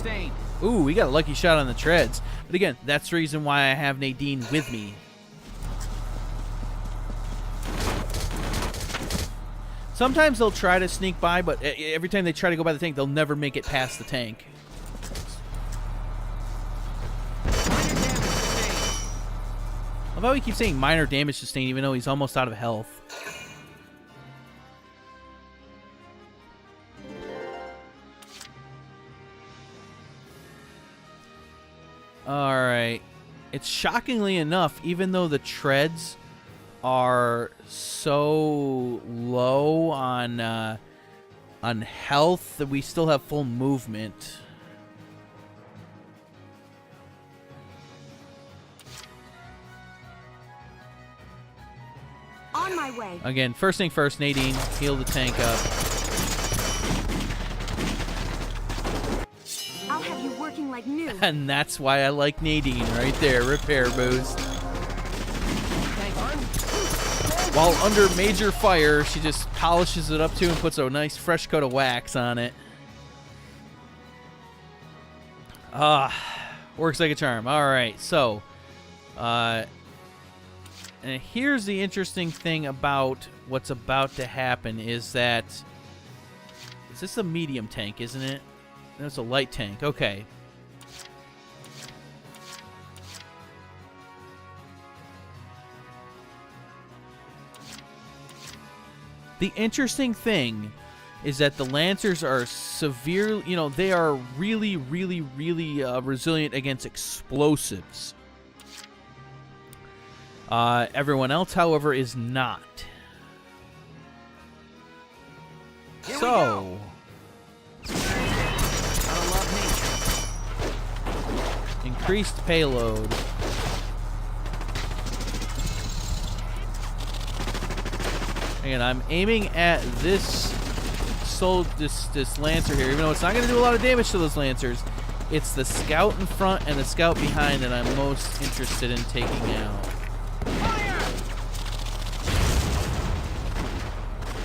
sustained. Ooh, we got a lucky shot on the treads. But again, that's the reason why I have Nadine with me. Sometimes they'll try to sneak by, but every time they try to go by the tank, they'll never make it past the tank. I love how he keeps saying minor damage sustained even though he's almost out of health. Alright. It's shockingly enough, even though the treads are so low on health, that we still have full movement. On my way. Again, first thing first, Nadine, heal the tank up. I'll have you working like new. And that's why I like Nadine right there, repair boost. While under major fire, she just polishes it up too and puts a nice fresh coat of wax on it. Works like a charm. Alright, so and here's the interesting thing about what's about to happen is that is this a medium tank, isn't it? No, it's a light tank. Okay. The interesting thing is that the Lancers are severe, you know, they are really, really, really resilient against explosives. Everyone else, however, is not. Here so, increased payload. And I'm aiming at this Lancer here, even though it's not going to do a lot of damage to those Lancers. It's the scout in front and the scout behind that I'm most interested in taking out.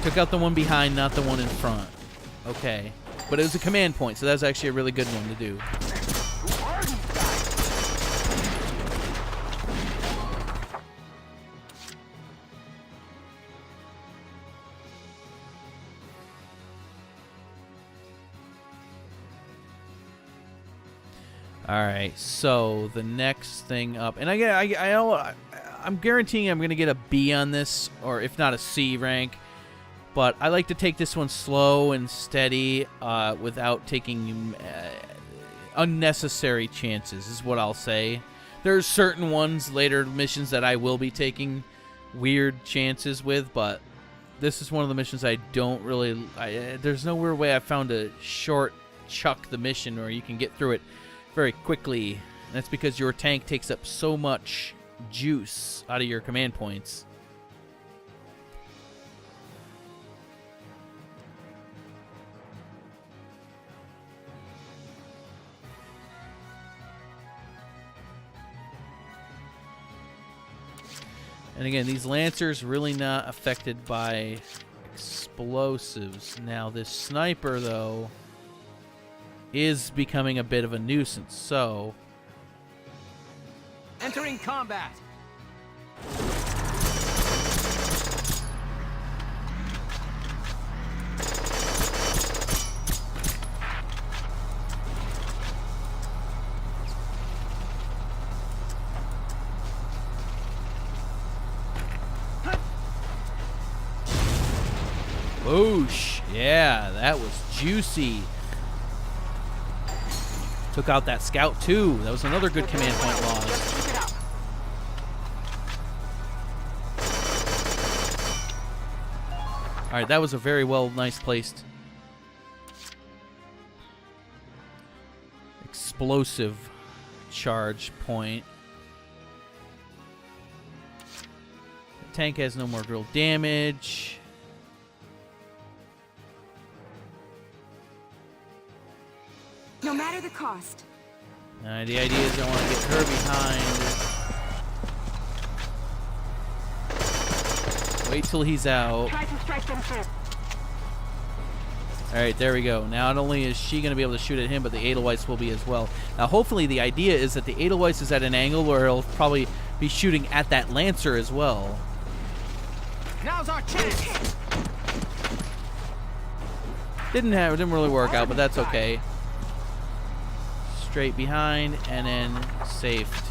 Took out the one behind, not the one in front. Okay. But it was a command point, so that's actually a really good one to do. All right, so the next thing up, and I'm guaranteeing I'm going to get a B on this, or if not a C rank, but I like to take this one slow and steady without taking unnecessary chances, is what I'll say. There's certain ones, later missions, that I will be taking weird chances with, but this is one of the missions I don't really... there's no weird way I found to short chuck the mission where you can get through it very quickly. And that's because your tank takes up so much juice out of your command points. And again, these Lancers really not affected by explosives. Now this sniper, though, is becoming a bit of a nuisance, so... Entering combat. Boosh! Yeah, that was juicy. Took out that scout too. That was another good command point loss. Alright, that was a very nice placed explosive charge point. The tank has no more real damage. No matter the cost. The idea is I want to get her behind. Wait till he's out. Try to strike them first. Alright, there we go. Now, not only is she going to be able to shoot at him, but the Edelweiss will be as well. Now, hopefully, the idea is that the Edelweiss is at an angle where it'll probably be shooting at that Lancer as well. Now's our chance. Didn't really work out, but that's okay. Straight behind, and then safed.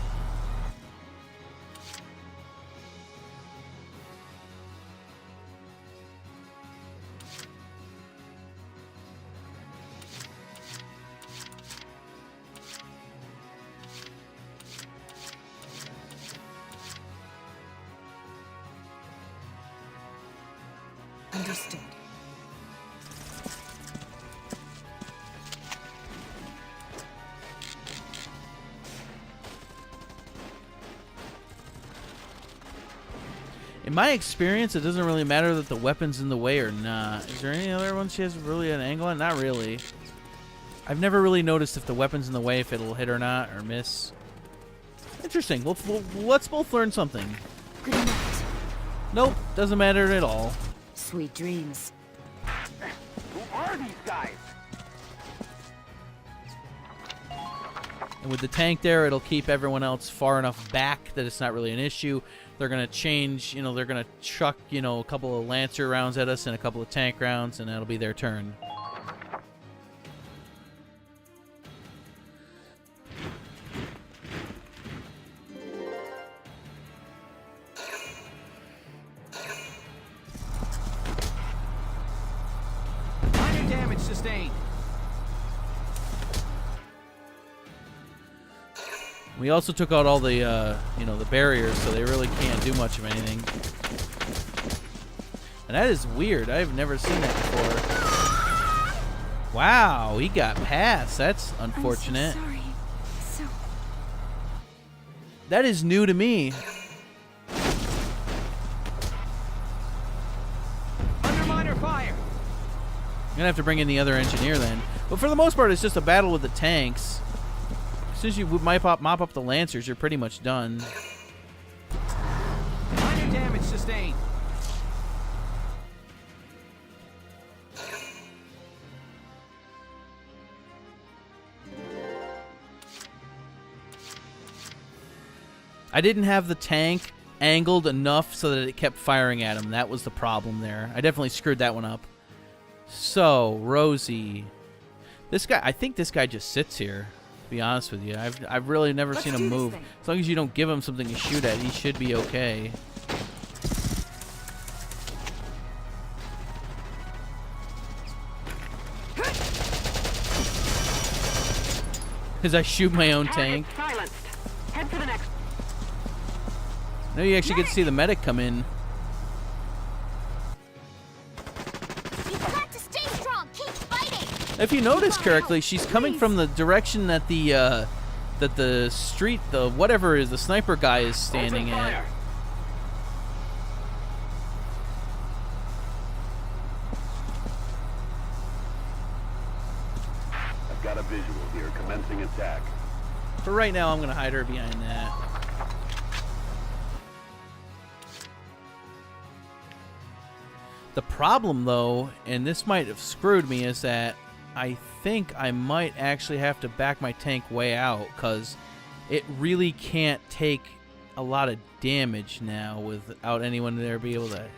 Understood. In my experience, it doesn't really matter that the weapon's in the way or not. Is there any other one she has really an angle on? Not really. I've never really noticed if the weapon's in the way, if it'll hit or not, or miss. Interesting. Let's both learn something. Good night. Nope, doesn't matter at all. Sweet dreams. Who are these guys? And with the tank there, it'll keep everyone else far enough back that it's not really an issue. They're going to change, they're going to chuck, a couple of Lancer rounds at us and a couple of tank rounds, and that'll be their turn. Minor damage sustained. We also took out all the, the barriers, so they really can't do much of anything. And that is weird. I've never seen that before. Wow, he got past. That's unfortunate. I'm so sorry. So... That is new to me. Under minor fire. I'm gonna have to bring in the other engineer then. But for the most part, it's just a battle with the tanks. As soon as you mop up the Lancers, you're pretty much done. Minor damage sustained. I didn't have the tank angled enough so that it kept firing at him. That was the problem there. I definitely screwed that one up. So, Rosie. This guy, I think this guy just sits here. To be honest with you, I've really never seen him move. As long as you don't give him something to shoot at, he should be okay. As I shoot my own tank. Silenced. Head for the next. Now you actually get to see the medic come in. You've got to stay strong. Keep fighting. If you notice correctly, she's coming from the direction that the street, the whatever is the sniper guy is standing at. I've got a visual here. Commencing attack. For right now, I'm gonna hide her behind that. The problem, though, and this might have screwed me, is that I think I might actually have to back my tank way out, because it really can't take a lot of damage now without anyone there be able to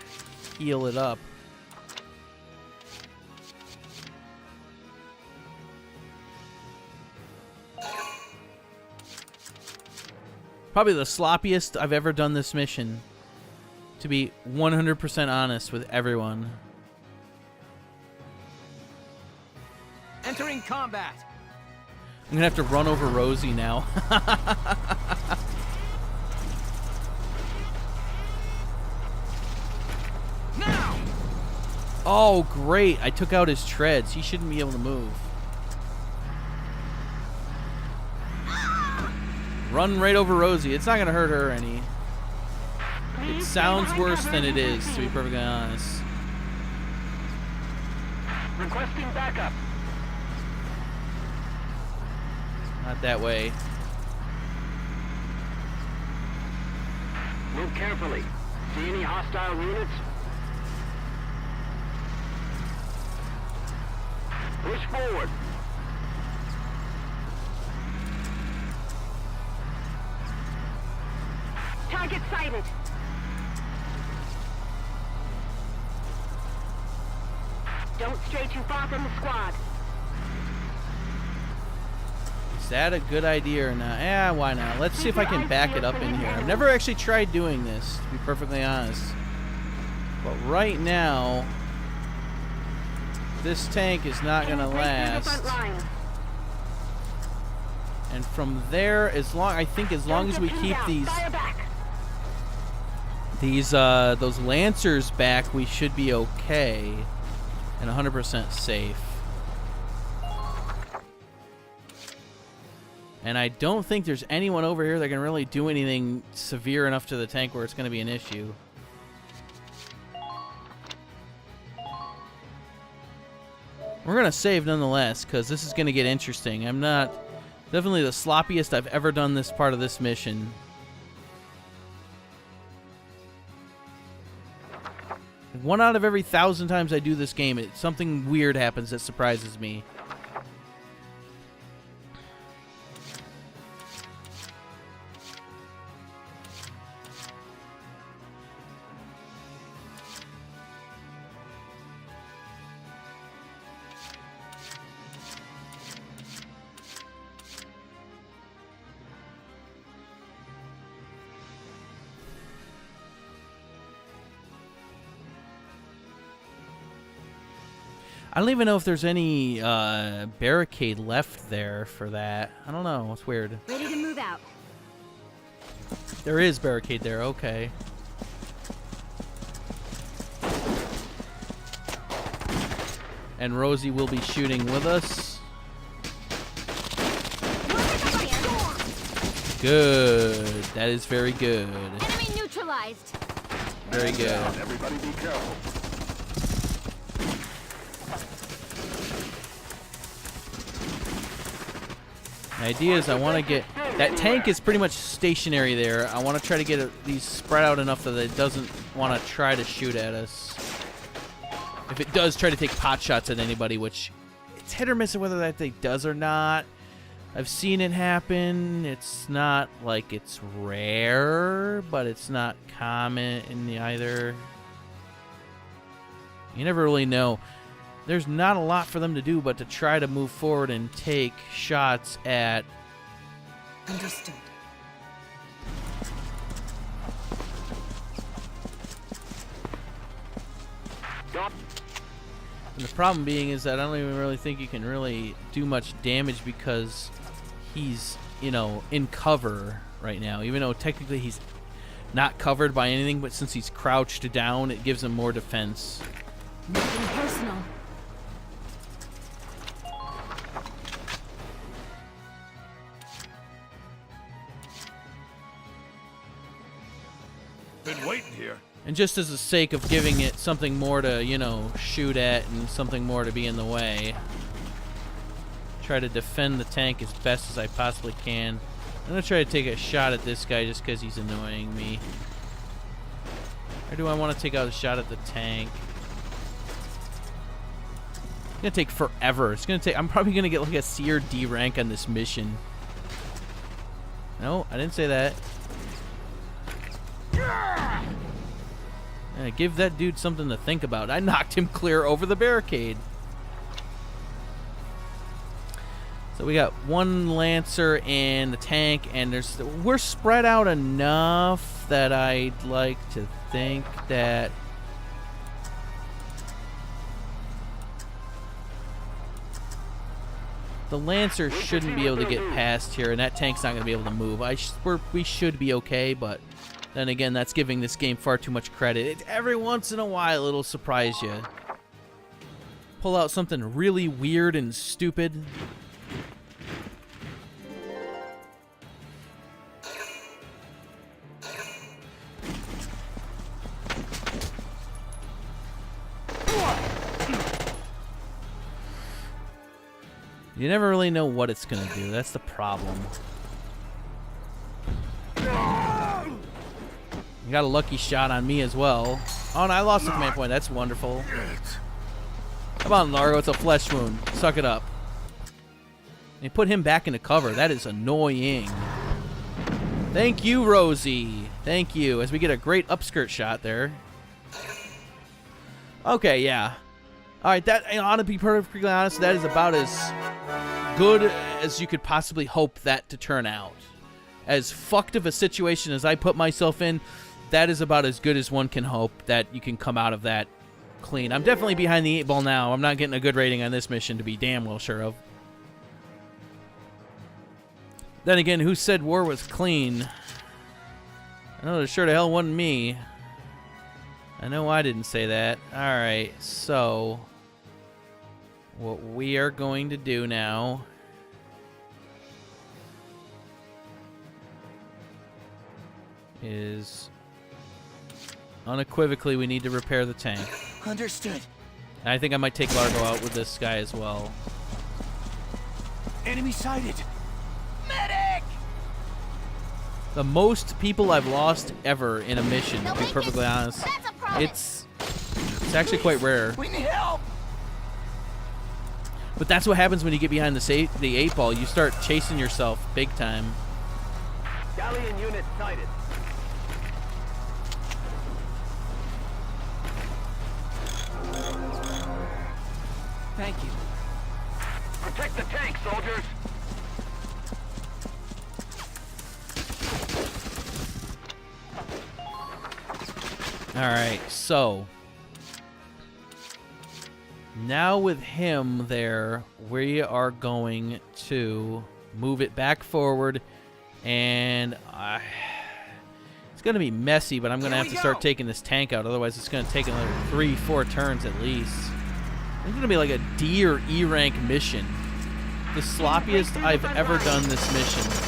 heal it up. Probably the sloppiest I've ever done this mission, to be 100% honest with everyone. Entering combat. I'm gonna have to run over Rosie now. Now. Oh, great. I took out his treads. He shouldn't be able to move. Run right over Rosie. It's not gonna hurt her any. It sounds worse than it is, to be perfectly honest. Requesting backup. Not that way. Move carefully. See any hostile units? Push forward. Target sighted. Don't stray too far from the squad. Is that a good idea or not? Yeah, why not? Let's see if I can back it up in here. I've never actually tried doing this, to be perfectly honest. But right now, this tank is not going to last. And from there, as long as we keep those Lancers back, we should be okay and 100% safe. And I don't think there's anyone over here that can really do anything severe enough to the tank where it's going to be an issue. We're going to save nonetheless, because this is going to get interesting. I'm not... Definitely the sloppiest I've ever done this part of this mission. One out of every 1,000 times I do this game, something weird happens that surprises me. I don't even know if there's any barricade left there for that. I don't know. It's weird. Ready to move out. There is barricade there. Okay. And Rosie will be shooting with us. Good. That is very good. Enemy neutralized. Very good. Everybody be careful. The idea is I want to get... That tank is pretty much stationary there. I want to try to get these spread out enough that it doesn't want to try to shoot at us. If it does try to take pot shots at anybody, which it's hit or miss whether that thing does or not. I've seen it happen. It's not like it's rare, but it's not common in either. You never really know. There's not a lot for them to do but to try to move forward and take shots at... Understood. And the problem being is that I don't even really think you can really do much damage because he's, you know, in cover right now. Even though technically he's not covered by anything, but since he's crouched down, it gives him more defense. Nothing personal. Been waiting here. And just as the sake of giving it something more to, you know, shoot at and something more to be in the way, try to defend the tank as best as I possibly can. I'm going to try to take a shot at this guy just because he's annoying me. Or do I want to take out a shot at the tank? It's going to take forever. It's going to take... I'm probably going to get like a C or D rank on this mission. No, I didn't say that. Give that dude something to think about. I knocked him clear over the barricade. So we got one Lancer and the tank, and we're spread out enough that I'd like to think that the Lancer shouldn't be able to get past here, and that tank's not going to be able to move. We should be okay, but then again, that's giving this game far too much credit. Every once in a while, it'll surprise you. Pull out something really weird and stupid. You never really know what it's going to do. That's the problem. You got a lucky shot on me as well. Oh, and I lost the command point. That's wonderful. Come on, Largo. It's a flesh wound. Suck it up. And you put him back into cover. That is annoying. Thank you, Rosie. Thank you. As we get a great upskirt shot there. Okay, yeah. All right, that, I ought to be perfectly honest, that is about as good as you could possibly hope that to turn out. As fucked of a situation as I put myself in, that is about as good as one can hope that you can come out of that clean. I'm definitely behind the 8 ball now. I'm not getting a good rating on this mission to be damn well sure of. Then again, who said war was clean? I know it sure to hell wasn't me. I know I didn't say that. Alright, so what we are going to do now is unequivocally we need to repair the tank. Understood. And I think I might take Largo out with this guy as well. Enemy sighted. Medic! The most people I've lost ever in a mission, to be Make perfectly it- honest. That's a promise. It's actually quite rare. We need help. But that's what happens when you get behind the 8 ball. You start chasing yourself big time. Galleon unit sighted. Thank you. Protect the tank, soldiers. Alright, so now with him there, we are going to move it back forward, and it's going to be messy, but I'm going to have to start taking this tank out. Otherwise, it's going to take another 3-4 turns at least. It's going to be like a D or E rank mission. The sloppiest I've ever done this mission.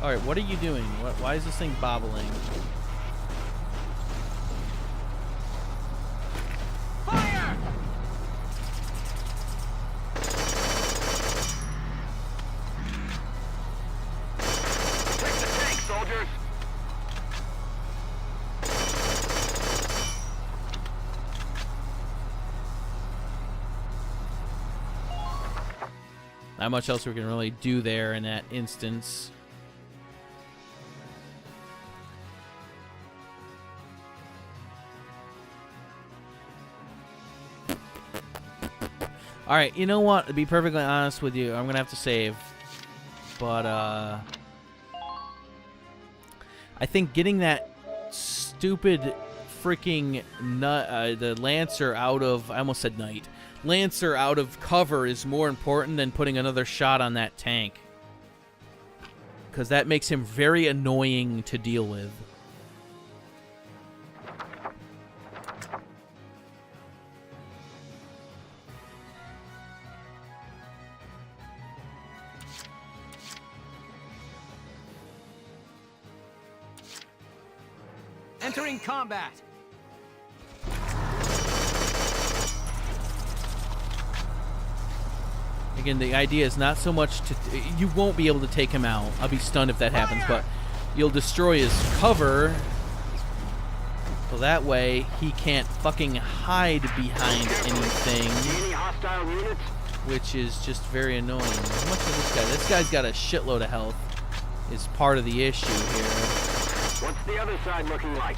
Alright, what are you doing? Why is this thing bobbling? Fire! Protect the tank, soldiers. Not much else we can really do there in that instance. Alright, you know what? To be perfectly honest with you, I'm going to have to save. But, I think getting that stupid freaking the Lancer out of... I almost said Knight. Lancer out of cover is more important than putting another shot on that tank. Because that makes him very annoying to deal with. Entering combat. Again, the idea is not so much to... You won't be able to take him out. I'll be stunned if that happens, but you'll destroy his cover. So that way, he can't fucking hide behind anything. Any hostile units? Which is just very annoying. How much is this guy? This guy's got a shitload of health. Is part of the issue here. What's the other side looking like?